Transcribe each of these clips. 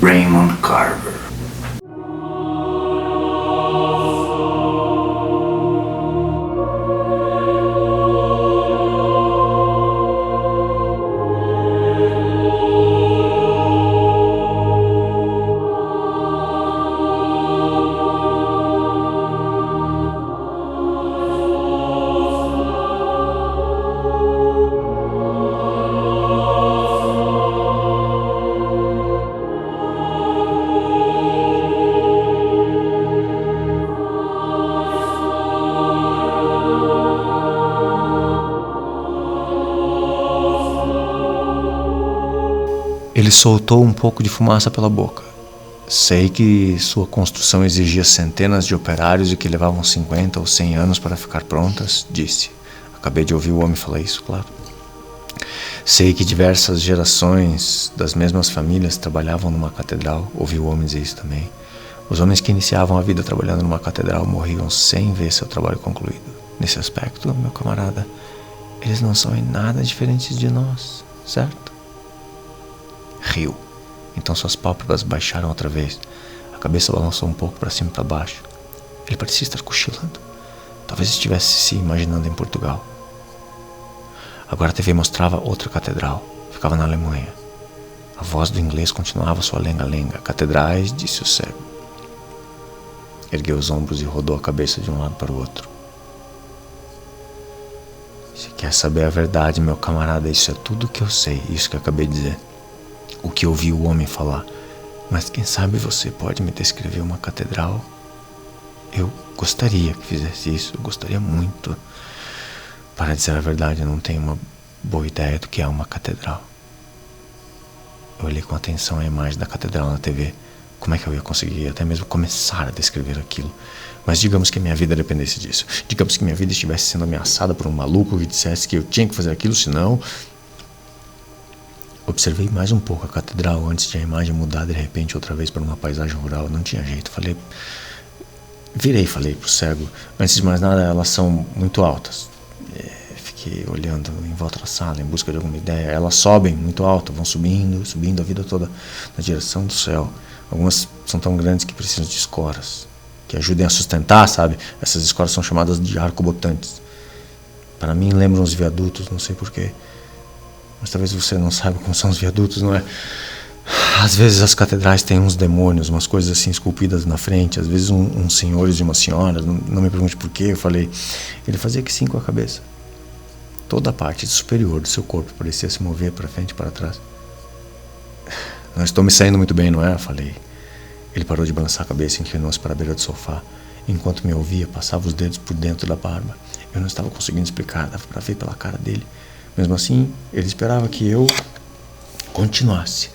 Raymond Carver. Ele soltou um pouco de fumaça pela boca. Sei que sua construção exigia centenas de operários e que levavam 50 ou 100 anos para ficar prontas, disse. Acabei de ouvir o homem falar isso, claro. Sei que diversas gerações das mesmas famílias trabalhavam numa catedral, ouvi o homem dizer isso também. Os homens que iniciavam a vida trabalhando numa catedral morriam sem ver seu trabalho concluído. Nesse aspecto, meu camarada, eles não são em nada diferentes de nós, certo? Riu. Então suas pálpebras baixaram outra vez. A cabeça balançou um pouco para cima e para baixo. Ele parecia estar cochilando. Talvez estivesse se imaginando em Portugal. Agora a TV mostrava outra catedral. Ficava na Alemanha. A voz do inglês continuava sua lenga-lenga. Catedrais, disse o cego. Ergueu os ombros e rodou a cabeça de um lado para o outro. Se quer saber a verdade, meu camarada, isso é tudo o que eu sei. Isso que eu acabei de dizer. O que ouvi o homem falar. Mas quem sabe você pode me descrever uma catedral? Eu gostaria que fizesse isso. Eu gostaria muito. Para dizer a verdade, eu não tenho uma boa ideia do que é uma catedral. Eu olhei com atenção a imagem da catedral na TV. Como é que eu ia conseguir até mesmo começar a descrever aquilo? Mas digamos que minha vida dependesse disso. Digamos que minha vida estivesse sendo ameaçada por um maluco que dissesse que eu tinha que fazer aquilo, senão... Observei mais um pouco a catedral antes de a imagem mudar de repente outra vez para uma paisagem rural. Não tinha jeito. Virei e falei pro cego. Antes de mais nada, elas são muito altas. Fiquei olhando em volta da sala em busca de alguma ideia. Elas sobem muito alto, vão subindo, subindo a vida toda na direção do céu. Algumas são tão grandes que precisam de escoras que ajudem a sustentar, sabe? Essas escoras são chamadas de arcobotantes. Para mim lembram os viadutos, não sei porquê. Mas talvez você não saiba como são os viadutos, não é? Às vezes as catedrais têm uns demônios, umas coisas assim esculpidas na frente. Às vezes uns senhores e umas senhoras. Não me pergunte por quê. Eu falei. Ele fazia que sim com a cabeça. Toda a parte superior do seu corpo parecia se mover para frente e para trás. Não estou me saindo muito bem, não é? Eu falei. Ele parou de balançar a cabeça e inclinou-se para a beira do sofá. Enquanto me ouvia, passava os dedos por dentro da barba. Eu não estava conseguindo explicar. Dava para ver pela cara dele. Mesmo assim, ele esperava que eu continuasse.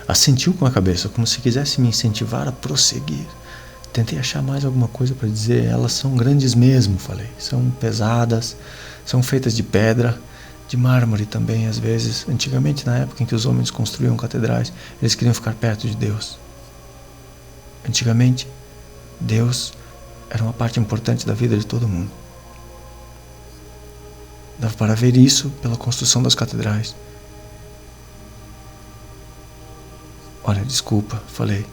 Assentiu com a cabeça, como se quisesse me incentivar a prosseguir. Tentei achar mais alguma coisa para dizer. Elas são grandes mesmo, falei. São pesadas, são feitas de pedra, de mármore também, às vezes. Antigamente, na época em que os homens construíam catedrais, eles queriam ficar perto de Deus. Antigamente, Deus era uma parte importante da vida de todo mundo. Dava para ver isso pela construção das catedrais. Olha, desculpa, falei,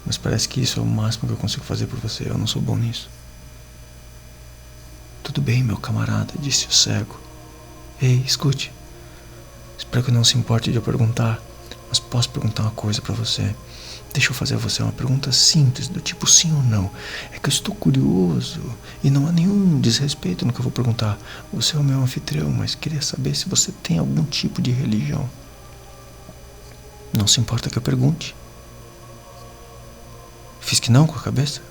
mas parece que isso é o máximo que eu consigo fazer por você. Eu não sou bom nisso. Tudo bem, meu camarada, disse o cego. Ei, escute. Espero que não se importe de eu perguntar, mas posso perguntar uma coisa para você? Deixa eu fazer a você uma pergunta simples, do tipo sim ou não. É que eu estou curioso e não há nenhum desrespeito no que eu vou perguntar. Você é o meu anfitrião, mas queria saber se você tem algum tipo de religião. Não se importa que eu pergunte. Fiz que não com a cabeça.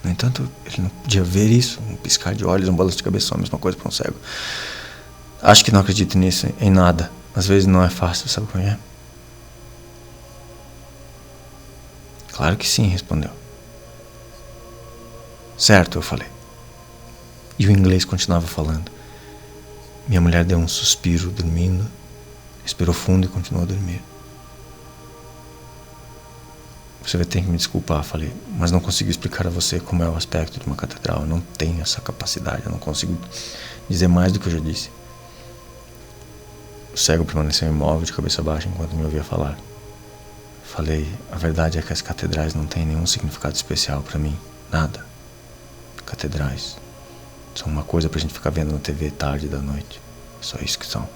No entanto, ele não podia ver isso. Um piscar de olhos, um balanço de cabeça, a mesma coisa para um cego. Acho que não acredito nisso, em nada. Às vezes não é fácil, sabe como é? Claro que sim, respondeu. Certo, eu falei. E o inglês continuava falando. Minha mulher deu um suspiro, dormindo. Respirou fundo e continuou a dormir. Você vai ter que me desculpar, falei, mas não consigo explicar a você como é o aspecto de uma catedral. Eu não tenho essa capacidade, eu não consigo dizer mais do que eu já disse. O cego permaneceu imóvel, de cabeça baixa, enquanto me ouvia falar. Falei, a verdade é que as catedrais não têm nenhum significado especial pra mim. Nada. Catedrais são uma coisa pra gente ficar vendo na TV tarde da noite. Só isso que são.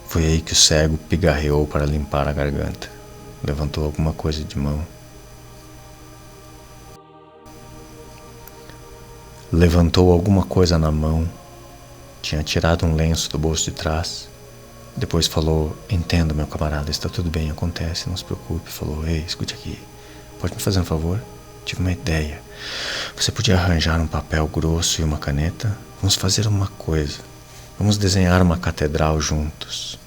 Foi aí que o cego pigarreou para limpar a garganta. Levantou alguma coisa de mão. Levantou alguma coisa na mão. Tinha tirado um lenço do bolso de trás. Depois falou, entendo, meu camarada, está tudo bem, acontece, não se preocupe. Falou, ei, escute aqui, pode me fazer um favor? Tive uma ideia. Você podia arranjar um papel grosso e uma caneta? Vamos fazer uma coisa. Vamos desenhar uma catedral juntos.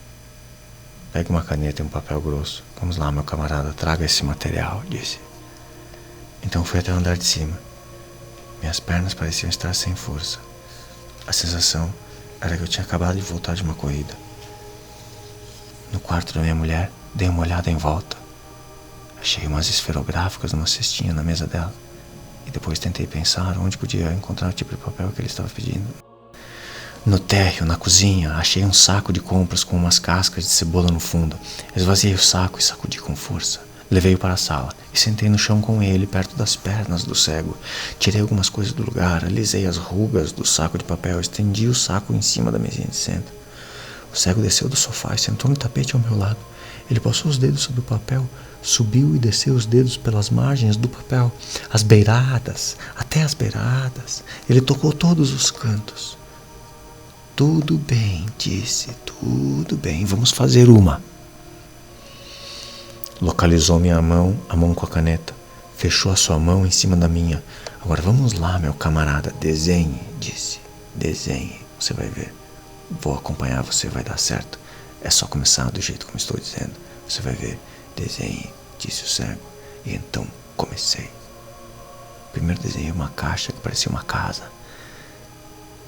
Pegue uma caneta e um papel grosso. Vamos lá, meu camarada, traga esse material, disse. Então fui até o andar de cima. Minhas pernas pareciam estar sem força. A sensação era que eu tinha acabado de voltar de uma corrida. No quarto da minha mulher, dei uma olhada em volta. Achei umas esferográficas numa cestinha na mesa dela. E depois tentei pensar onde podia encontrar o tipo de papel que ele estava pedindo. No térreo, na cozinha, achei um saco de compras com umas cascas de cebola no fundo. Esvaziei o saco e sacudi com força. Levei-o para a sala e sentei no chão com ele, perto das pernas do cego. Tirei algumas coisas do lugar, alisei as rugas do saco de papel, estendi o saco em cima da mesinha de centro. O cego desceu do sofá e sentou no tapete ao meu lado. Ele passou os dedos sobre o papel, subiu e desceu os dedos pelas margens do papel, as beiradas, até as beiradas. Ele tocou todos os cantos. Tudo bem, disse, tudo bem, vamos fazer uma. Localizou minha mão, a mão com a caneta. Fechou a sua mão em cima da minha. Agora vamos lá, meu camarada, desenhe, disse. Desenhe, você vai ver. Vou acompanhar você, vai dar certo. É só começar do jeito como estou dizendo. Você vai ver. Desenhe, disse o cego. E então comecei. Primeiro desenhei uma caixa que parecia uma casa.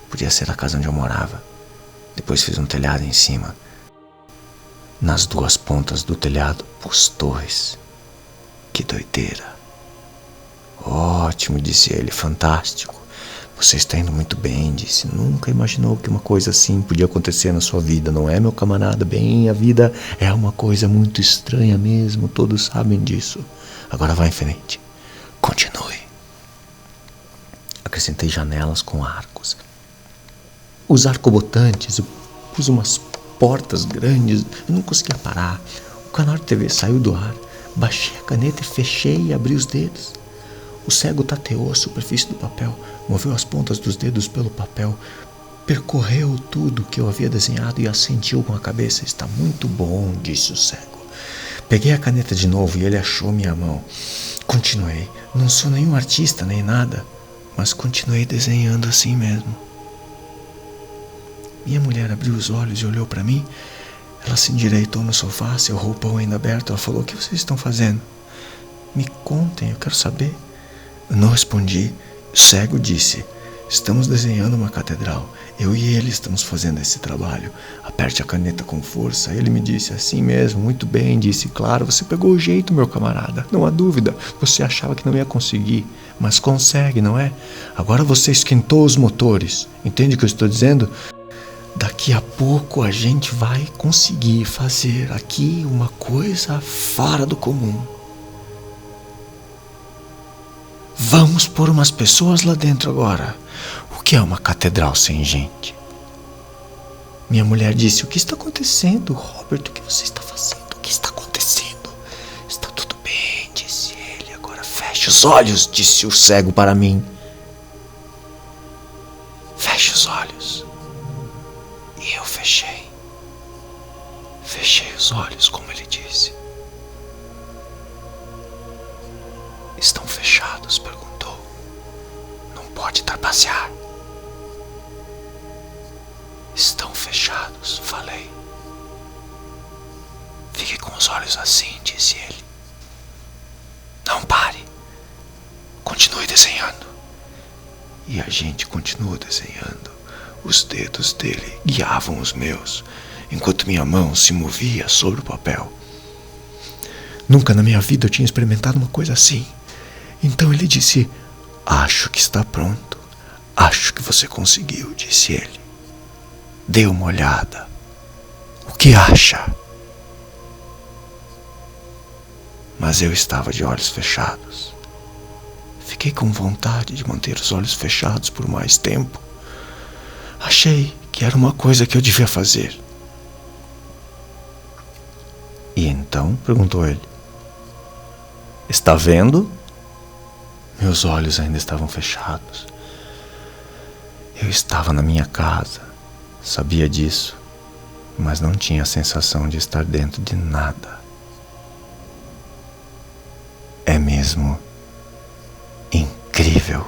Podia ser a casa onde eu morava. Depois fiz um telhado em cima. Nas duas pontas do telhado, pus torres. Que doideira. Ótimo, disse ele, fantástico. Você está indo muito bem, disse. Nunca imaginou que uma coisa assim podia acontecer na sua vida, não é, meu camarada? Bem, a vida é uma coisa muito estranha mesmo, todos sabem disso. Agora vá em frente. Continue. Acrescentei janelas com arcos. Os arcobotantes, eu pus umas portas grandes, eu não conseguia parar. O canal de TV saiu do ar. Baixei a caneta e fechei e abri os dedos. O cego tateou a superfície do papel, moveu as pontas dos dedos pelo papel, percorreu tudo que eu havia desenhado e assentiu com a cabeça. Está muito bom, disse o cego. Peguei a caneta de novo e ele achou minha mão. Continuei. Não sou nenhum artista nem nada, mas continuei desenhando assim mesmo. Minha mulher abriu os olhos e olhou para mim. Ela se endireitou no sofá, seu roupão ainda aberto. Ela falou, o que vocês estão fazendo? Me contem, eu quero saber. Eu não respondi. O cego disse, estamos desenhando uma catedral. Eu e ele estamos fazendo esse trabalho. Aperte a caneta com força. Ele me disse, assim mesmo, muito bem. Disse, claro, você pegou o jeito, meu camarada. Não há dúvida. Você achava que não ia conseguir, mas consegue, não é? Agora você esquentou os motores. Entende o que eu estou dizendo? Daqui a pouco a gente vai conseguir fazer aqui uma coisa fora do comum. Vamos pôr umas pessoas lá dentro agora. O que é uma catedral sem gente? Minha mulher disse, o que está acontecendo, Robert? O que você está fazendo? O que está acontecendo? Está tudo bem, disse ele. Agora feche os olhos, disse o cego para mim. Feche os olhos. E eu fechei. Fechei os olhos, como ele disse. Estão fechados? Perguntou. Não pode trapacear. Estão fechados, falei. Fique com os olhos assim, disse ele. Não pare. Continue desenhando. E a gente continuou desenhando. Os dedos dele guiavam os meus, enquanto minha mão se movia sobre o papel. Nunca na minha vida eu tinha experimentado uma coisa assim. Então ele disse, acho que está pronto. Acho que você conseguiu, disse ele. Dê uma olhada. O que acha? mas eu estava de olhos fechados. Fiquei com vontade de manter os olhos fechados por mais tempo. Achei que era uma coisa que eu devia fazer. E então? Perguntou ele. Está vendo? Meus olhos ainda estavam fechados. Eu estava na minha casa, sabia disso, mas não tinha a sensação de estar dentro de nada. É mesmo incrível.